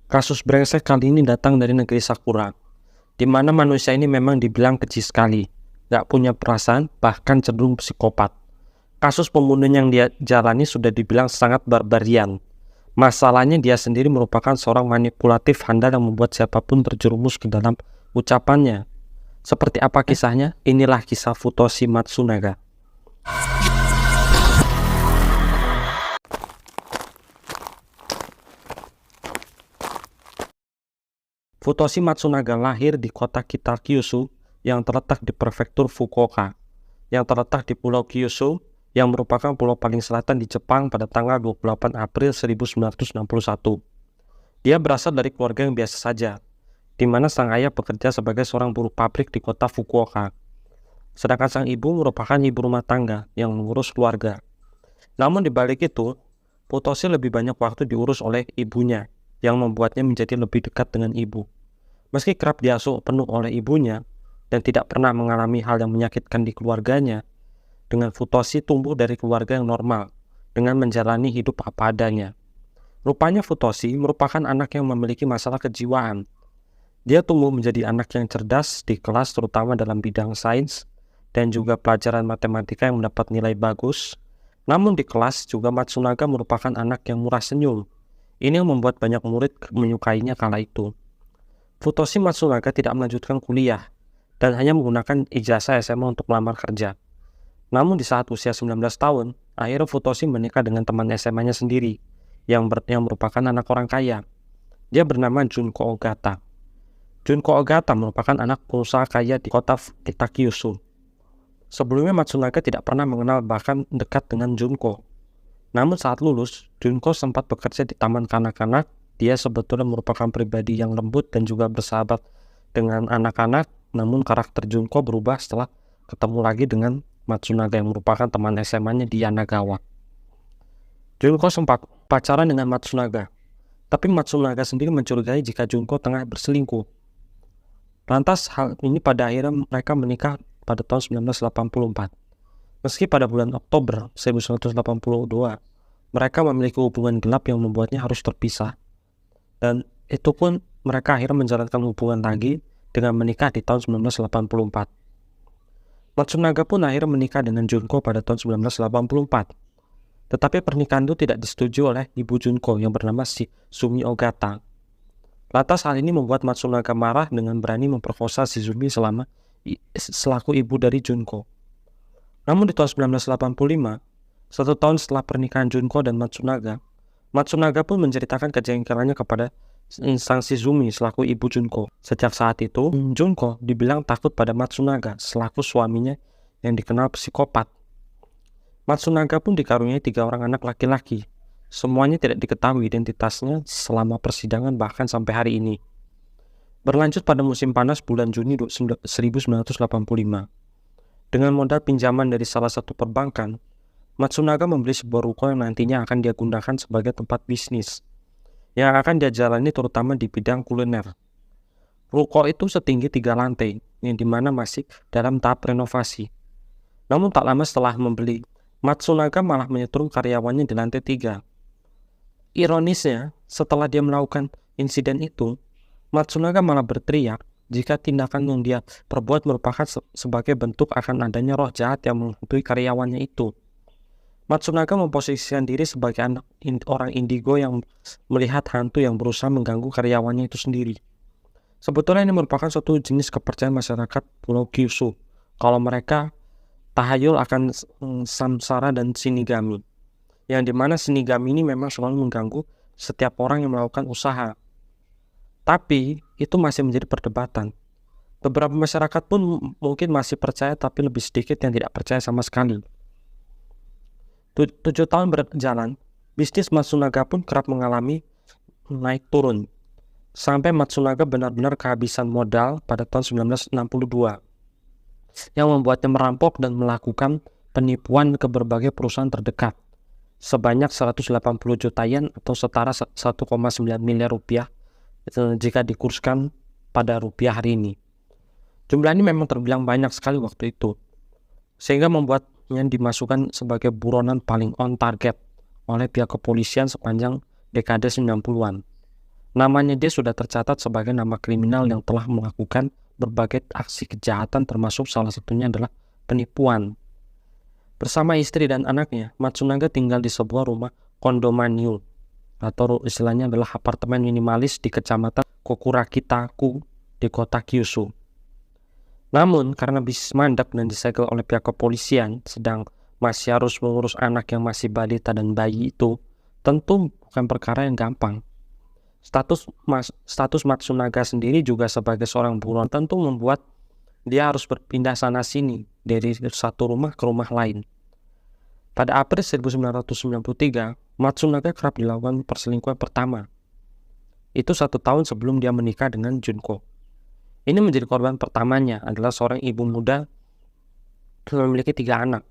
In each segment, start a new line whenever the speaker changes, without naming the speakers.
Kasus brengsek kali ini datang dari negeri Sakura, di mana manusia ini memang dibilang keji sekali, gak punya perasaan, bahkan cenderung psikopat. Kasus pembunuhan yang dia jalani sudah dibilang sangat barbarian. Masalahnya dia sendiri merupakan seorang manipulatif handal yang membuat siapapun terjerumus ke dalam ucapannya. Seperti apa kisahnya? Inilah kisah Futoshi Matsunaga. Futoshi Matsunaga lahir di kota Kitakyushu yang terletak di prefektur Fukuoka, yang terletak di Pulau Kyushu, yang merupakan pulau paling selatan di Jepang pada tanggal 28 April 1961. Dia berasal dari keluarga yang biasa saja, di mana sang ayah bekerja sebagai seorang buruh pabrik di kota Fukuoka. Sedangkan sang ibu merupakan ibu rumah tangga yang mengurus keluarga. Namun di balik itu, Futoshi lebih banyak waktu diurus oleh ibunya, yang membuatnya menjadi lebih dekat dengan ibu. Meski kerap diasuh penuh oleh ibunya dan tidak pernah mengalami hal yang menyakitkan di keluarganya, dengan Futoshi tumbuh dari keluarga yang normal dengan menjalani hidup apa adanya. Rupanya Futoshi merupakan anak yang memiliki masalah kejiwaan. Dia tumbuh menjadi anak yang cerdas di kelas, terutama dalam bidang sains dan juga pelajaran matematika yang mendapat nilai bagus. Namun di kelas juga Matsunaga merupakan anak yang murah senyum. Ini yang membuat banyak murid menyukainya kala itu. Futoshi Matsunaga tidak melanjutkan kuliah dan hanya menggunakan ijazah SMA untuk melamar kerja. Namun di saat usia 19 tahun, akhirnya Futoshi menikah dengan teman SMA-nya sendiri yang merupakan anak orang kaya. Dia bernama Junko Ogata. Junko Ogata merupakan anak pengusaha kaya di kota Kitakyushu. Sebelumnya Matsunaga tidak pernah mengenal bahkan dekat dengan Junko. Namun saat lulus, Junko sempat bekerja di taman kanak-kanak. Dia sebetulnya merupakan pribadi yang lembut dan juga bersahabat dengan anak-anak. Namun karakter Junko berubah setelah ketemu lagi dengan Matsunaga yang merupakan teman SMA-nya di Yanagawa. Junko sempat pacaran dengan Matsunaga, tapi Matsunaga sendiri mencurigai jika Junko tengah berselingkuh. Lantas hal ini pada akhirnya mereka menikah pada tahun 1984. Meski pada bulan Oktober 1982, mereka memiliki hubungan gelap yang membuatnya harus terpisah. Dan itu pun mereka akhirnya menjalankan hubungan lagi dengan menikah di tahun 1984. Matsunaga pun akhirnya menikah dengan Junko pada tahun 1984. Tetapi pernikahan itu tidak disetujui oleh ibu Junko yang bernama Sumi Ogata. Lantas hal ini membuat Matsunaga marah dengan berani memperkosa Shizumi selaku ibu dari Junko. Namun di tahun 1985, 1 tahun setelah pernikahan Junko dan Matsunaga, Matsunaga pun menceritakan kejengkelannya kepada sang Shizumi selaku ibu Junko. Sejak saat itu, Junko dibilang takut pada Matsunaga selaku suaminya yang dikenal psikopat. Matsunaga pun dikaruniai 3 orang anak laki-laki. Semuanya tidak diketahui identitasnya selama persidangan bahkan sampai hari ini. Berlanjut pada musim panas bulan Juni 1985. Dengan modal pinjaman dari salah satu perbankan, Matsunaga membeli sebuah ruko yang nantinya akan dia gunakan sebagai tempat bisnis yang akan dia jalani terutama di bidang kuliner. Ruko itu setinggi 3 lantai yang dimana masih dalam tahap renovasi. Namun tak lama setelah membeli, Matsunaga malah menyetrum karyawannya di lantai 3. Ironisnya, setelah dia melakukan insiden itu, Matsunaga malah berteriak jika tindakan yang dia perbuat merupakan sebagai bentuk akan adanya roh jahat yang menghantui karyawannya itu. Matsunaga memposisikan diri sebagai orang indigo yang melihat hantu yang berusaha mengganggu karyawannya itu sendiri. Sebetulnya ini merupakan suatu jenis kepercayaan masyarakat Pulau Kyushu kalau mereka tahayul akan samsara dan shinigami, yang dimana shinigami ini memang selalu mengganggu setiap orang yang melakukan usaha. Tapi itu masih menjadi perdebatan. Beberapa masyarakat pun mungkin masih percaya, tapi lebih sedikit yang tidak percaya sama sekali. 7 tahun berjalan, bisnis Matsunaga pun kerap mengalami naik turun. Sampai Matsunaga benar-benar kehabisan modal pada tahun 1962. Yang membuatnya merampok dan melakukan penipuan ke berbagai perusahaan terdekat. Sebanyak 180 juta yen atau setara 1,9 miliar rupiah jika dikurskan pada rupiah hari ini. Jumlah ini memang terbilang banyak sekali waktu itu, sehingga membuatnya dimasukkan sebagai buronan paling on target oleh pihak kepolisian sepanjang dekade 90-an. Namanya dia sudah tercatat sebagai nama kriminal yang telah melakukan berbagai aksi kejahatan, termasuk salah satunya adalah penipuan. Bersama istri dan anaknya, Matsunaga tinggal di sebuah rumah kondominium atau istilahnya adalah apartemen minimalis di kecamatan Kokurakitaku di kota Kyushu. Namun karena bisnis mandek dan disegel oleh pihak kepolisian, sedang masih harus mengurus anak yang masih balita dan bayi itu, tentu bukan perkara yang gampang. Status Matsunaga sendiri juga sebagai seorang buron tentu membuat dia harus berpindah sana-sini dari satu rumah ke rumah lain. Pada April 1993, Matsunaga kerap dilakukan perselingkuhan pertama. Itu 1 tahun sebelum dia menikah dengan Junko. Ini menjadi korban pertamanya adalah seorang ibu muda yang memiliki 3 anak.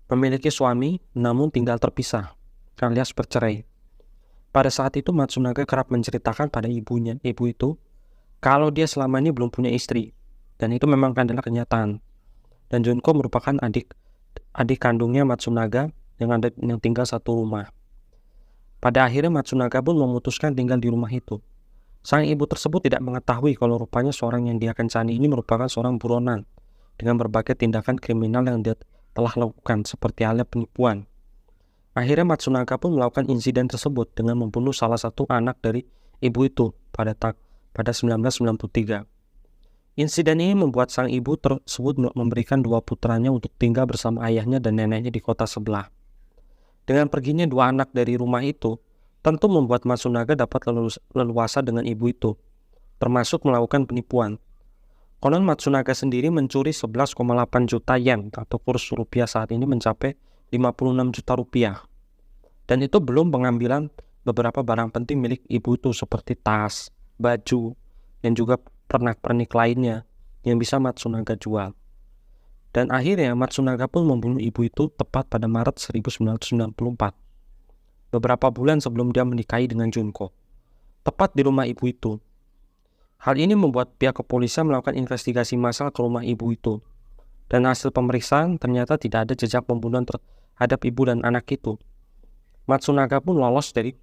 Memiliki suami namun tinggal terpisah alias bercerai. Pada saat itu Matsunaga kerap menceritakan pada ibu itu kalau dia selama ini belum punya istri, dan itu memang adalah kenyataan. Dan Junko merupakan adik kandungnya Matsunaga yang tinggal satu rumah. Pada akhirnya Matsunaga pun memutuskan tinggal di rumah itu. Sang ibu tersebut tidak mengetahui kalau rupanya seorang yang dia kencani ini merupakan seorang buronan dengan berbagai tindakan kriminal yang dia telah lakukan seperti halnya penipuan. Akhirnya Matsunaga pun melakukan insiden tersebut dengan membunuh salah satu anak dari ibu itu pada 1993. Insiden ini membuat sang ibu tersebut memberikan 2 putranya untuk tinggal bersama ayahnya dan neneknya di kota sebelah. Dengan perginya 2 anak dari rumah itu, tentu membuat Matsunaga dapat leluasa dengan ibu itu, termasuk melakukan penipuan. Konon Matsunaga sendiri mencuri 11,8 juta yen atau kurs rupiah saat ini mencapai 56 juta rupiah. Dan itu belum pengambilan beberapa barang penting milik ibu itu seperti tas, baju, dan juga pernak-pernik lainnya yang bisa Matsunaga jual. Dan akhirnya Matsunaga pun membunuh ibu itu tepat pada Maret 1994. Beberapa bulan sebelum dia menikahi dengan Junko. Tepat di rumah ibu itu. Hal ini membuat pihak kepolisian melakukan investigasi massal ke rumah ibu itu. Dan hasil pemeriksaan ternyata tidak ada jejak pembunuhan terhadap ibu dan anak itu. Matsunaga pun lolos dari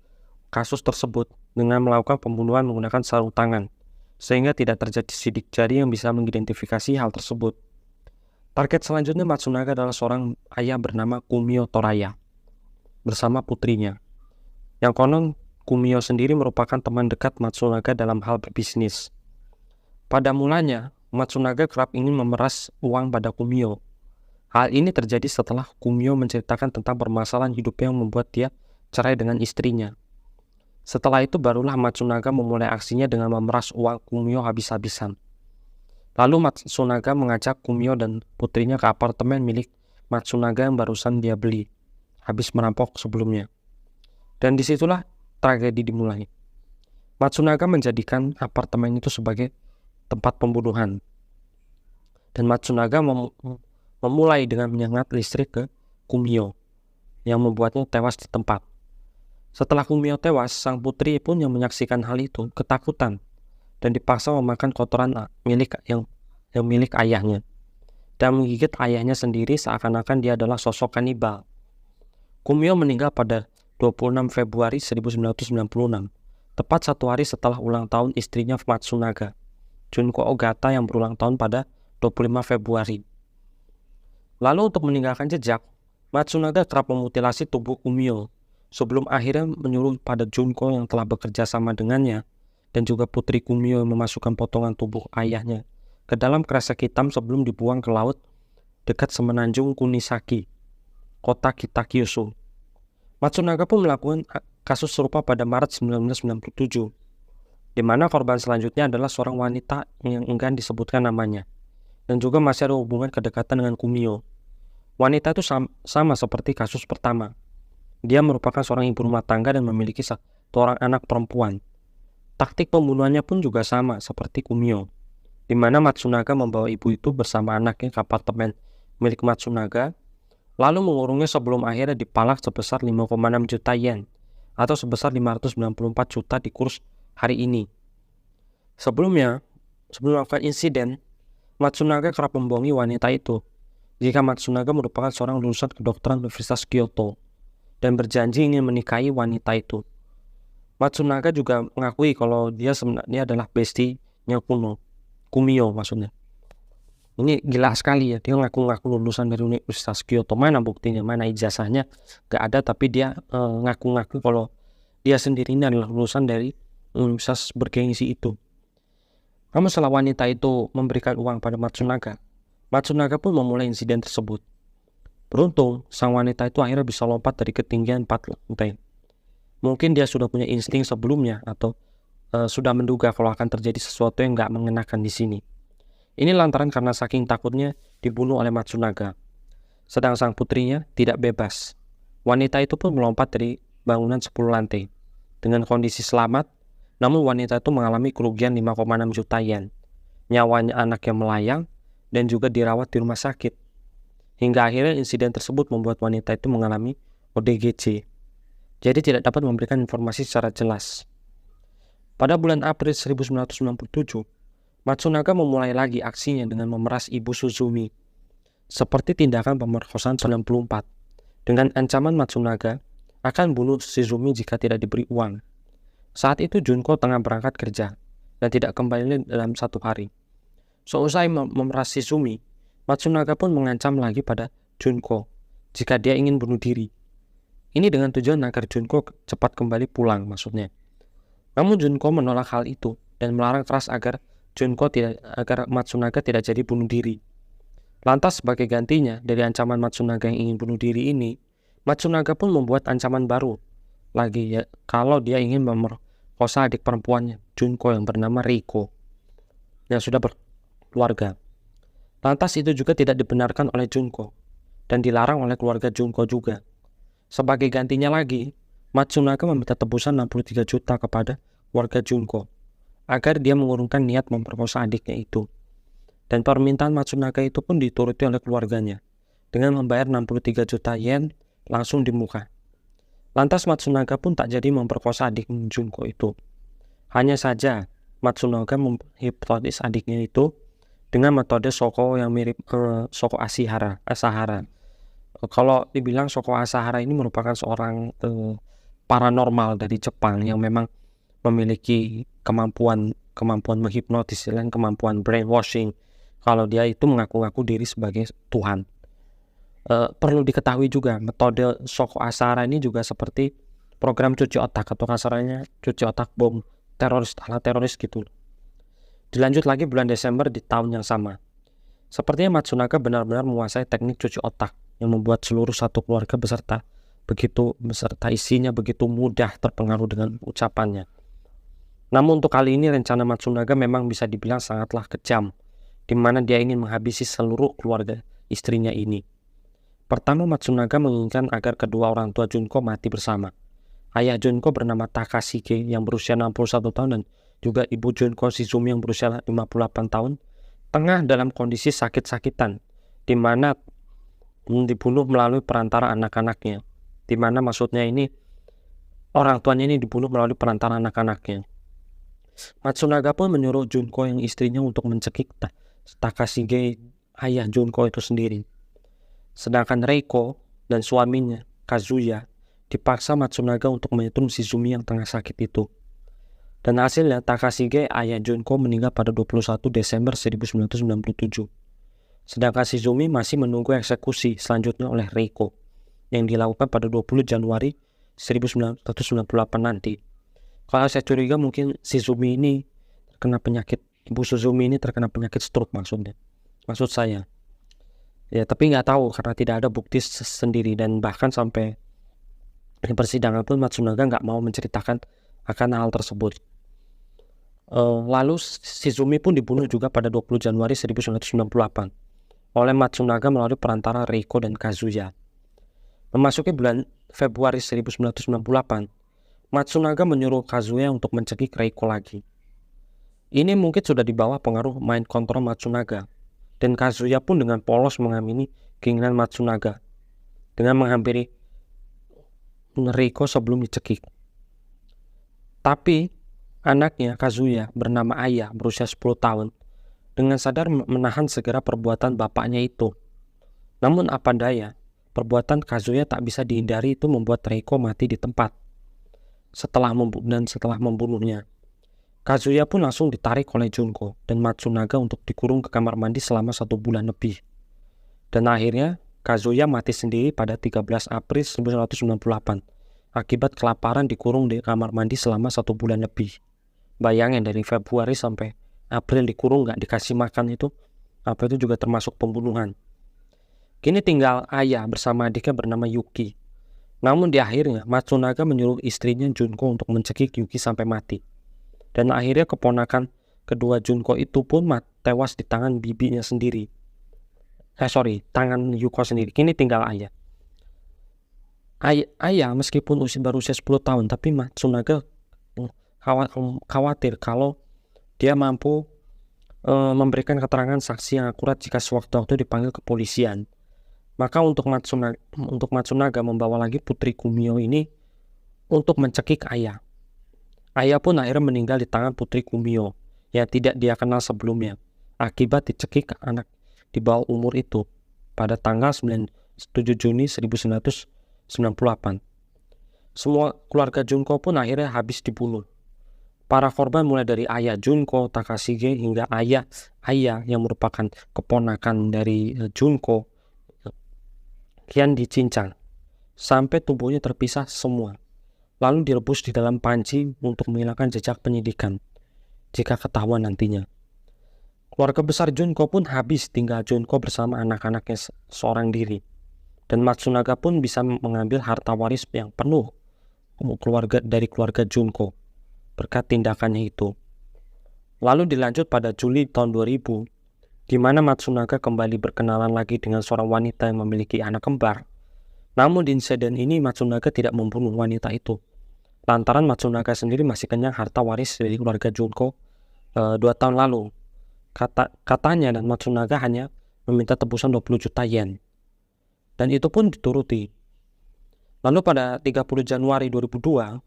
kasus tersebut dengan melakukan pembunuhan menggunakan sarung tangan, sehingga tidak terjadi sidik jari yang bisa mengidentifikasi hal tersebut. Target selanjutnya Matsunaga adalah seorang ayah bernama Kumio Toraya bersama putrinya. Yang konon Kumio sendiri merupakan teman dekat Matsunaga dalam hal berbisnis. Pada mulanya, Matsunaga kerap ingin memeras uang pada Kumio. Hal ini terjadi setelah Kumio menceritakan tentang permasalahan hidupnya yang membuat dia cerai dengan istrinya. Setelah itu barulah Matsunaga memulai aksinya dengan memeras uang Kumio habis-habisan. Lalu Matsunaga mengajak Kumio dan putrinya ke apartemen milik Matsunaga yang barusan dia beli, habis merampok sebelumnya. Dan disitulah tragedi dimulai. Matsunaga menjadikan apartemen itu sebagai tempat pembunuhan. Dan Matsunaga memulai dengan menyengat listrik ke Kumio, yang membuatnya tewas di tempat. Setelah Kumio tewas, sang putri pun yang menyaksikan hal itu ketakutan dan dipaksa memakan kotoran milik ayahnya dan menggigit ayahnya sendiri seakan-akan dia adalah sosok kanibal. Kumio meninggal pada 26 Februari 1996, tepat 1 hari setelah ulang tahun istrinya Matsunaga, Junko Ogata, yang berulang tahun pada 25 Februari. Lalu untuk meninggalkan jejak, Matsunaga kerap memutilasi tubuh Kumio sebelum akhirnya menyuruh pada Junko yang telah bekerja sama dengannya dan juga putri Kumio yang memasukkan potongan tubuh ayahnya ke dalam kresek hitam sebelum dibuang ke laut dekat semenanjung Kunisaki, kota Kitakyushu. Matsunaga pun melakukan kasus serupa pada Maret 1997, di mana korban selanjutnya adalah seorang wanita yang enggan disebutkan namanya dan juga masih ada hubungan kedekatan dengan Kumio. Wanita itu sama seperti kasus pertama. Dia merupakan seorang ibu rumah tangga dan memiliki 1 orang anak perempuan. Taktik pembunuhannya pun juga sama seperti Kumio, di mana Matsunaga membawa ibu itu bersama anaknya ke apartemen milik Matsunaga, lalu mengurungnya sebelum akhirnya dipalak sebesar 5,6 juta yen atau sebesar 594 juta di kurs hari ini. Sebelum melakukan insiden, Matsunaga kerap membohongi wanita itu jika Matsunaga merupakan seorang lulusan kedokteran Universitas Kyoto dan berjanji ingin menikahi wanita itu. Matsunaga juga mengakui kalau dia sebenarnya adalah bestinya Kumio maksudnya. Ini gila sekali ya, dia ngaku-ngaku lulusan dari Universitas Kyoto. Mana buktinya, mana ijazahnya? Gak ada, tapi dia ngaku-ngaku kalau dia sendiri ini adalah lulusan dari universitas bergengsi itu. Namun setelah wanita itu memberikan uang pada Matsunaga, Matsunaga pun memulai insiden tersebut. Beruntung, sang wanita itu akhirnya bisa lompat dari ketinggian 4 lantai. Mungkin dia sudah punya insting sebelumnya atau sudah menduga kalau akan terjadi sesuatu yang gak mengenakan di sini. Ini lantaran karena saking takutnya dibunuh oleh Matsunaga. Sedang sang putrinya tidak bebas. Wanita itu pun melompat dari bangunan 10 lantai. Dengan kondisi selamat, namun wanita itu mengalami kerugian 5,6 juta yen. Nyawanya anaknya melayang dan juga dirawat di rumah sakit. Hingga akhirnya insiden tersebut membuat wanita itu mengalami ODGJ. Jadi tidak dapat memberikan informasi secara jelas. Pada bulan April 1997, Matsunaga memulai lagi aksinya dengan memeras ibu Suzumi. Seperti tindakan pemerkosaan 94. Dengan ancaman Matsunaga akan bunuh Shizumi jika tidak diberi uang. Saat itu Junko tengah berangkat kerja dan tidak kembali dalam 1 hari. Seusai memeras Shizumi, Matsunaga pun mengancam lagi pada Junko jika dia ingin bunuh diri. Ini dengan tujuan agar Junko cepat kembali pulang maksudnya. Namun Junko menolak hal itu dan melarang keras agar Matsunaga tidak jadi bunuh diri. Lantas sebagai gantinya dari ancaman Matsunaga yang ingin bunuh diri ini, Matsunaga pun membuat ancaman baru lagi ya, kalau dia ingin memerkosa adik perempuannya, Junko yang bernama Riko, yang sudah berkeluarga. Lantas itu juga tidak dibenarkan oleh Junko dan dilarang oleh keluarga Junko juga. Sebagai gantinya lagi, Matsunaga meminta tebusan 63 juta kepada keluarga Junko agar dia mengurungkan niat memperkosa adiknya itu. Dan permintaan Matsunaga itu pun dituruti oleh keluarganya dengan membayar 63 juta yen langsung di muka. Lantas Matsunaga pun tak jadi memperkosa adik Junko itu. Hanya saja Matsunaga menghipnotis adiknya itu dengan metode Shoko yang mirip Shoko Asahara. Kalau dibilang Shoko Asahara ini merupakan seorang paranormal dari Jepang yang memang memiliki kemampuan menghipnotis dan kemampuan brainwashing. Kalau dia itu mengaku-ngaku diri sebagai Tuhan. Perlu diketahui juga metode Shoko Asahara ini juga seperti program cuci otak atau kasarnya cuci otak bom teroris ala teroris gitu. Dilanjut lagi bulan Desember di tahun yang sama. Sepertinya Matsunaga benar-benar menguasai teknik cuci otak yang membuat seluruh satu keluarga beserta isinya begitu mudah terpengaruh dengan ucapannya. Namun untuk kali ini rencana Matsunaga memang bisa dibilang sangatlah kejam, di mana dia ingin menghabisi seluruh keluarga istrinya ini. Pertama, Matsunaga menginginkan agar kedua orang tua Junko mati bersama. Ayah Junko bernama Takashige yang berusia 61 tahun dan juga ibu Junko Shizumi yang berusia 58 tahun tengah dalam kondisi sakit-sakitan, di mana dibunuh melalui perantara anak-anaknya. Di mana maksudnya ini orang tuanya ini dibunuh melalui perantara anak-anaknya. Matsunaga pun menyuruh Junko yang istrinya untuk mencekik Takashige, ayah Junko itu sendiri. Sedangkan Reiko dan suaminya, Kazuya, dipaksa Matsunaga untuk menyetum Shizumi yang tengah sakit itu. Dan hasilnya Takashige, ayah Junko, meninggal pada 21 Desember 1997. Sedangkan Shizumi masih menunggu eksekusi selanjutnya oleh Reiko yang dilakukan pada 20 Januari 1998 nanti. Kalau saya curiga mungkin Shizumi ini terkena penyakit, ibu Shizumi ini terkena penyakit stroke maksud saya. Ya tapi nggak tahu karena tidak ada bukti sendiri dan bahkan sampai di persidangan pun Matsunaga nggak mau menceritakan akan hal tersebut. Lalu Shizumi pun dibunuh juga pada 20 Januari 1998 oleh Matsunaga melalui perantara Reiko dan Kazuya. Memasuki bulan Februari 1998, Matsunaga menyuruh Kazuya untuk mencekik Reiko lagi. Ini mungkin sudah di bawah pengaruh mind control Matsunaga, dan Kazuya pun dengan polos mengamini keinginan Matsunaga dengan menghampiri Reiko sebelum dicekik. Tapi anaknya Kazuya bernama Aya berusia 10 tahun dengan sadar menahan segera perbuatan bapaknya itu. Namun apa daya, perbuatan Kazuya tak bisa dihindari itu membuat Reiko mati di tempat. setelah membunuhnya. Kazuya pun langsung ditarik oleh Junko dan Matsunaga untuk dikurung ke kamar mandi selama 1 bulan lebih. Dan akhirnya Kazuya mati sendiri pada 13 April 1998 akibat kelaparan dikurung di kamar mandi selama 1 bulan lebih. Bayangin dari Februari sampai April dikurung gak dikasih makan itu juga termasuk pembunuhan. Kini tinggal Aya bersama adiknya bernama Yuki. Namun di akhirnya Matsunaga menyuruh istrinya Junko untuk mencekik Yuki sampai mati. Dan akhirnya keponakan kedua Junko itu pun tewas di tangan bibinya sendiri. Tangan Yuko sendiri. Kini tinggal Aya. Aya meskipun baru usia 10 tahun, tapi Matsunaga khawatir kalau dia mampu memberikan keterangan saksi yang akurat jika sewaktu-waktu dipanggil kepolisian. Maka untuk Matsunaga membawa lagi putri Kumio ini untuk mencekik Aya. Aya pun akhirnya meninggal di tangan putri Kumio yang tidak dia kenal sebelumnya akibat dicekik anak di bawah umur itu pada tanggal 7 Juni 1998. Semua keluarga Junko pun akhirnya habis dibunuh. Para korban mulai dari Aya, Junko, Takashige hingga Aya yang merupakan keponakan dari Junko kian dicincang sampai tubuhnya terpisah semua, lalu direbus di dalam panci untuk menghilangkan jejak penyidikan jika ketahuan nantinya. Keluarga besar Junko pun habis, tinggal Junko bersama anak-anaknya seorang diri. Dan Matsunaga pun bisa mengambil harta waris yang penuh dari keluarga Junko berkat tindakannya itu. Lalu dilanjut pada Juli tahun 2000, di mana Matsunaga kembali berkenalan lagi dengan seorang wanita yang memiliki anak kembar. Namun di insiden ini Matsunaga tidak membunuh wanita itu, lantaran Matsunaga sendiri masih kenyang harta waris dari keluarga Junko 2 tahun lalu. Katanya dan Matsunaga hanya meminta tebusan 20 juta yen. Dan itu pun dituruti. Lalu pada 30 Januari 2002,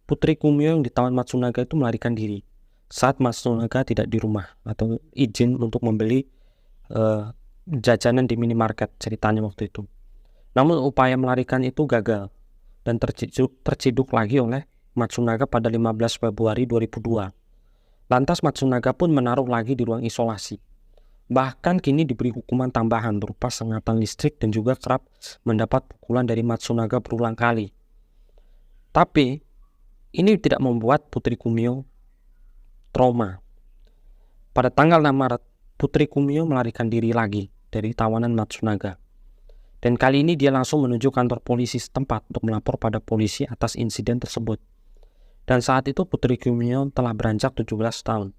putri Kumio yang ditawan Matsunaga itu melarikan diri saat Matsunaga tidak di rumah atau izin untuk membeli jajanan di minimarket, ceritanya waktu itu. Namun upaya melarikan itu gagal dan terciduk lagi oleh Matsunaga pada 15 Februari 2002. Lantas Matsunaga pun menaruh lagi di ruang isolasi. Bahkan kini diberi hukuman tambahan berupa sengatan listrik dan juga kerap mendapat pukulan dari Matsunaga berulang kali. Tapi ini tidak membuat putri Kumio trauma. Pada tanggal 6 Maret, putri Kumio melarikan diri lagi dari tawanan Matsunaga. Dan kali ini dia langsung menuju kantor polisi setempat untuk melapor pada polisi atas insiden tersebut. Dan saat itu putri Kumio telah beranjak 17 tahun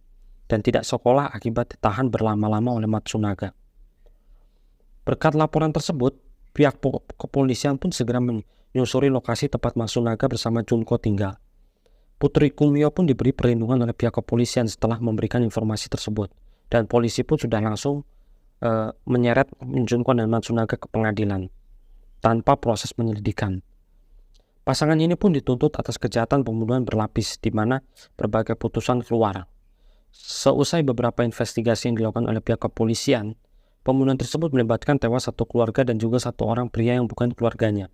dan tidak sekolah akibat ditahan berlama-lama oleh Matsunaga. Berkat laporan tersebut, pihak kepolisian pun segera menyusuri lokasi tempat Matsunaga bersama Junko tinggal. Putri Kumio pun diberi perlindungan oleh pihak kepolisian setelah memberikan informasi tersebut. Dan polisi pun sudah langsung menyeret Junko dan Matsunaga ke pengadilan tanpa proses penyelidikan. Pasangan ini pun dituntut atas kejahatan pembunuhan berlapis, di mana berbagai putusan keluar. Seusai beberapa investigasi yang dilakukan oleh pihak kepolisian, pembunuhan tersebut melibatkan tewas satu keluarga dan juga satu orang pria yang bukan keluarganya.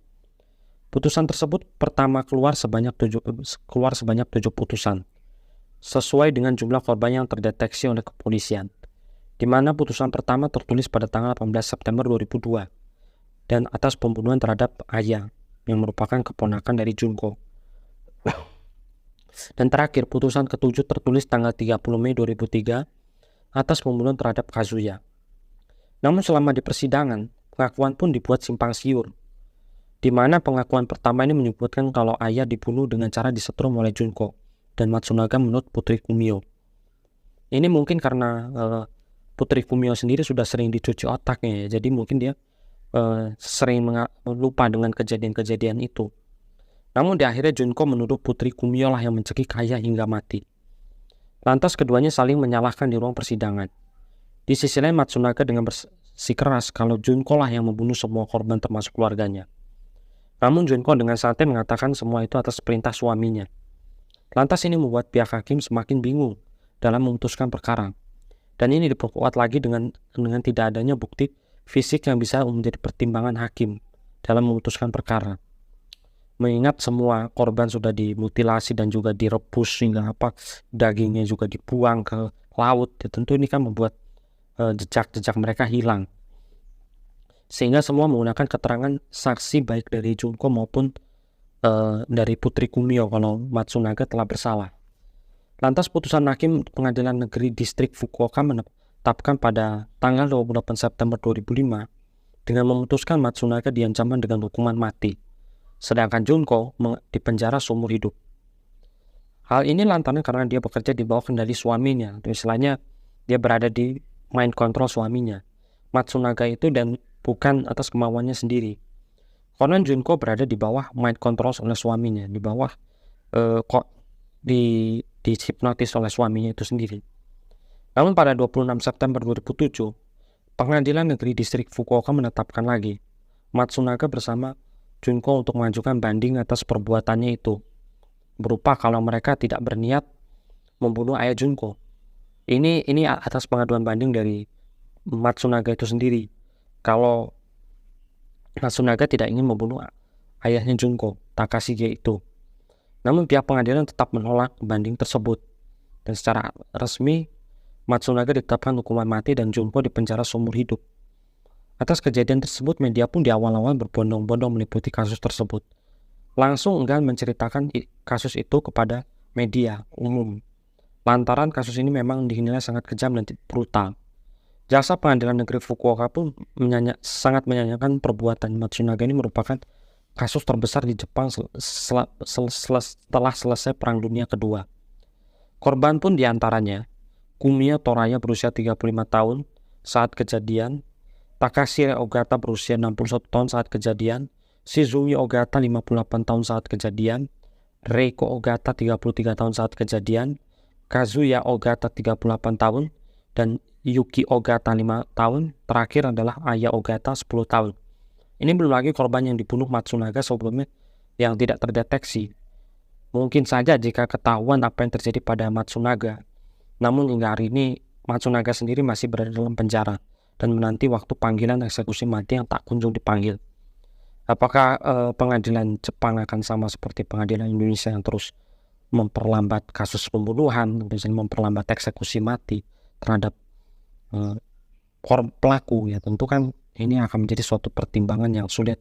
Putusan tersebut pertama keluar sebanyak 7 putusan, sesuai dengan jumlah korban yang terdeteksi oleh kepolisian, di mana putusan pertama tertulis pada tanggal 18 September 2002 dan atas pembunuhan terhadap Aya yang merupakan keponakan dari Junko. Dan terakhir, putusan ketujuh tertulis tanggal 30 Mei 2003 atas pembunuhan terhadap Kazuya. Namun selama di persidangan, pengakuan pun dibuat simpang siur, di mana pengakuan pertama ini menyebutkan kalau Aya dibunuh dengan cara disetrum oleh Junko dan Matsunaga menurut putri Kumio. Ini mungkin karena putri Kumio sendiri sudah sering dicuci otaknya, jadi mungkin dia sering lupa dengan kejadian-kejadian itu. Namun di akhirnya Junko menuduh putri Kumio lah yang mencekik Aya hingga mati. Lantas keduanya saling menyalahkan di ruang persidangan. Di sisi lain Matsunaga dengan bersikeras kalau Junko lah yang membunuh semua korban termasuk keluarganya. Namun Junko dengan santai mengatakan semua itu atas perintah suaminya. Lantas ini membuat pihak hakim semakin bingung dalam memutuskan perkara. Dan ini diperkuat lagi dengan tidak adanya bukti fisik yang bisa menjadi pertimbangan hakim dalam memutuskan perkara. Mengingat semua korban sudah dimutilasi dan juga direbus sehingga dagingnya juga dibuang ke laut, ya tentu ini kan membuat jejak-jejak mereka hilang. Sehingga semua menggunakan keterangan saksi baik dari Junko maupun dari Putri Kumio kalau Matsunaga telah bersalah. Lantas putusan Hakim Pengadilan Negeri Distrik Fukuoka menetapkan pada tanggal 28 September 2005 dengan memutuskan Matsunaga diancam dengan hukuman mati, sedangkan Junko dipenjara seumur hidup. Hal ini lantaran karena dia bekerja di bawah kendali suaminya, istilahnya dia berada di mind control suaminya, Matsunaga itu, dan bukan atas kemauannya sendiri. Karena Junko berada di bawah mind control oleh suaminya, di bawah dihipnotis oleh suaminya itu sendiri. Namun pada 26 September 2007, Pengadilan Negeri Distrik Fukuoka menetapkan lagi Matsunaga bersama Junko untuk mengajukan banding atas perbuatannya itu, berupa kalau mereka tidak berniat membunuh ayah Junko. Ini atas pengaduan banding dari Matsunaga itu sendiri. Kalau Matsunaga tidak ingin membunuh ayahnya Junko, Takashige itu. Namun pihak pengadilan tetap menolak banding tersebut. Dan secara resmi, Matsunaga ditetapkan hukuman mati dan Junko dipenjara seumur hidup. Atas kejadian tersebut, media pun di awal-awal berbondong-bondong meliputi kasus tersebut. Langsung enggan menceritakan kasus itu kepada media umum, lantaran kasus ini memang dinilai sangat kejam dan brutal. Jaksa Pengadilan Negeri Fukuoka pun sangat menyayangkan perbuatan Matsunaga ini merupakan kasus terbesar di Jepang setelah selesai Perang Dunia Kedua. Korban pun diantaranya Kumiya Toraya berusia 35 tahun saat kejadian, Takashi Ogata berusia 61 tahun saat kejadian, Shizumi Ogata 58 tahun saat kejadian, Reiko Ogata 33 tahun saat kejadian, Kazuya Ogata 38 tahun, dan Yuki Ogata 5 tahun. Terakhir adalah Aya Ogata 10 tahun. Ini belum lagi korban yang dibunuh Matsunaga sebelumnya yang tidak terdeteksi. Mungkin saja jika ketahuan apa yang terjadi pada Matsunaga. Namun hingga hari ini Matsunaga sendiri masih berada dalam penjara dan menanti waktu panggilan eksekusi mati yang tak kunjung dipanggil. Apakah pengadilan Jepang akan sama seperti pengadilan Indonesia yang terus memperlambat kasus pembunuhan, misalnya memperlambat eksekusi mati terhadap pelaku? Ya tentu kan ini akan menjadi suatu pertimbangan yang sulit